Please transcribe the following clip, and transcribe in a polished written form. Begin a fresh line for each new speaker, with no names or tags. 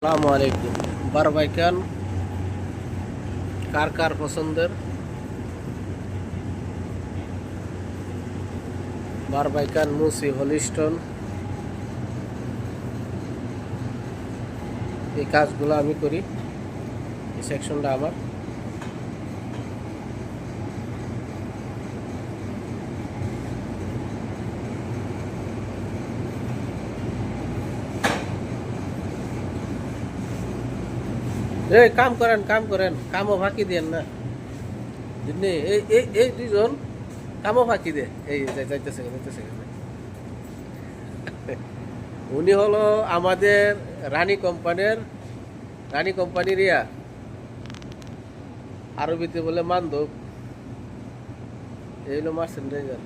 আসসালামু আলাইকুম। বারবাইকান কার কার পছন্দের? বারবাইকান মুসি হলিস্টন, এই কাজগুলো আমি করি। এই সেকশনটা আমার। এই কাম করেন, কামও ফাঁকি দেন না। বুঝলি, এই এই এই দুইজন কামও ফাঁকি দে। এই যাইতেছে। উনি হলো আমাদের রানী কোম্পানির আরবিতে বলে মান্দব। এই হলো মার্চেন্ডাইজার।